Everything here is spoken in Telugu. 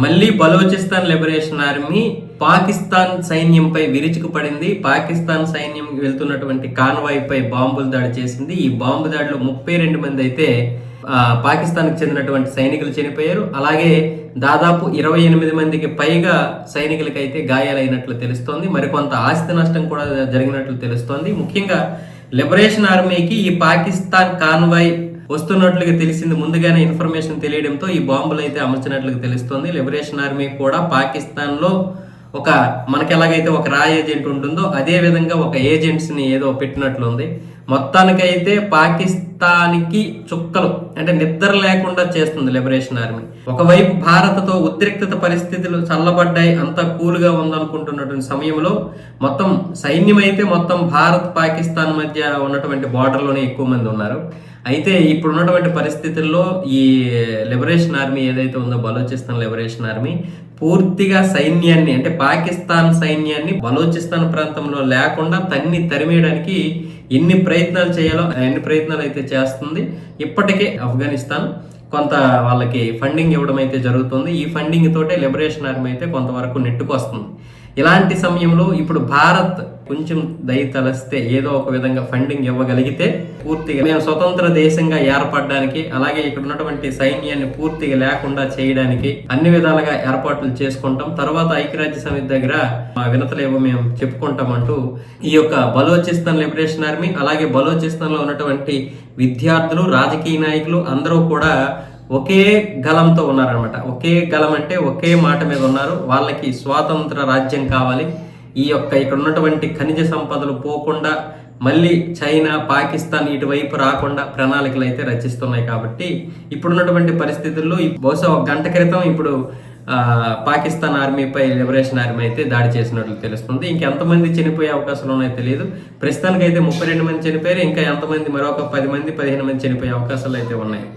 మళ్ళీ బలోచిస్తాన్ లిబరేషన్ ఆర్మీ పాకిస్తాన్ సైన్యంపై విరుచుకుపడింది. పాకిస్తాన్ సైన్యం వెళ్తున్నటువంటి కాన్వాయ్ పై బాంబులు దాడి చేసింది. ఈ బాంబు దాడిలో 32 మంది అయితే పాకిస్తాన్కి చెందినటువంటి సైనికులు చనిపోయారు. అలాగే దాదాపు 28 మందికి పైగా సైనికులకైతే గాయాలైనట్లు తెలుస్తోంది. మరికొంత ఆస్తి నష్టం కూడా జరిగినట్లు తెలుస్తోంది. ముఖ్యంగా లిబరేషన్ ఆర్మీకి ఈ పాకిస్తాన్ కాన్వాయ్ వస్తున్నట్లుగా తెలిసింది. ముందుగానే ఇన్ఫర్మేషన్ తెలియడంతో ఈ బాంబులు అయితే అమర్చినట్లుగా తెలుస్తోంది. లిబరేషన్ ఆర్మీ కూడా పాకిస్తాన్ లో మనకి ఎలాగైతే ఒక రా ఏజెంట్ ఉంటుందో అదే విధంగా ఒక ఏజెంట్స్ ని ఏదో పెట్టినట్లుంది. మొత్తానికైతే పాకిస్తాన్కి చుక్కలు అంటే నిద్ర లేకుండా చేస్తుంది లిబరేషన్ ఆర్మీ. ఒకవైపు భారత్తో ఉద్రిక్తత పరిస్థితులు చల్లబడ్డాయి, అంతా కూల్గా ఉందనుకుంటున్నటువంటి సమయంలో మొత్తం సైన్యం అయితే మొత్తం భారత్ పాకిస్తాన్ మధ్య ఉన్నటువంటి బార్డర్లోనే ఎక్కువ మంది ఉన్నారు. అయితే ఇప్పుడు ఉన్నటువంటి పరిస్థితుల్లో ఈ లిబరేషన్ ఆర్మీ ఏదైతే ఉందో బలోచిస్తాన్ లిబరేషన్ ఆర్మీ పూర్తిగా సైన్యాన్ని అంటే పాకిస్తాన్ సైన్యాన్ని బలోచిస్తాన్ ప్రాంతంలో లేకుండా తరిమేయడానికి ఎన్ని ప్రయత్నాలు చేయాలో అన్ని ప్రయత్నాలు అయితే చేస్తుంది. ఇప్పటికే ఆఫ్ఘనిస్తాన్ కొంత వాళ్ళకి ఫండింగ్ ఇవ్వడం అయితే జరుగుతుంది. ఈ ఫండింగ్ తోటే లిబరేషన్ ఆర్మీ అయితే కొంతవరకు నెట్టుకొస్తుంది. ఇలాంటి సమయంలో ఇప్పుడు భారత్ కొంచెం దయ తలస్తే ఏదో ఒక విధంగా ఫండింగ్ ఇవ్వగలిగితే పూర్తిగా మేము స్వతంత్ర దేశంగా ఏర్పడడానికి, అలాగే ఇక్కడ ఉన్నటువంటి సైన్యాన్ని పూర్తిగా లేకుండా చేయడానికి అన్ని విధాలుగా ఏర్పాట్లు చేసుకుంటాం. తర్వాత ఐక్యరాజ్య సమితి దగ్గర వినతలేవో మేము చెప్పుకుంటామంటూ ఈ యొక్క బలోచిస్తాన్ లిబరేషన్ ఆర్మీ అలాగే బలోచిస్తాన్ లో ఉన్నటువంటి విద్యార్థులు, రాజకీయ నాయకులు అందరూ కూడా ఒకే గలంతో ఉన్నారనమాట. ఒకే గలం అంటే ఒకే మాట మీద ఉన్నారు. వాళ్ళకి స్వాతంత్ర రాజ్యం కావాలి. ఇక్కడ ఉన్నటువంటి ఖనిజ సంపదలు పోకుండా మళ్ళీ చైనా, పాకిస్తాన్ ఇటువైపు రాకుండా ప్రణాళికలు అయితే రచిస్తున్నాయి. కాబట్టి ఇప్పుడున్నటువంటి పరిస్థితుల్లో బహుశా ఒక గంట క్రితం ఇప్పుడు పాకిస్తాన్ ఆర్మీపై లిబరేషన్ ఆర్మీ అయితే దాడి చేసినట్లు తెలుస్తుంది. ఇంకెంతమంది చనిపోయే అవకాశాలు ఉన్నాయో తెలియదు. ప్రస్తుతానికి అయితే 32 మంది చనిపోయారు. ఇంకా ఎంతమంది మరొక 10 మంది 15 మంది చనిపోయే అవకాశాలు అయితే ఉన్నాయి.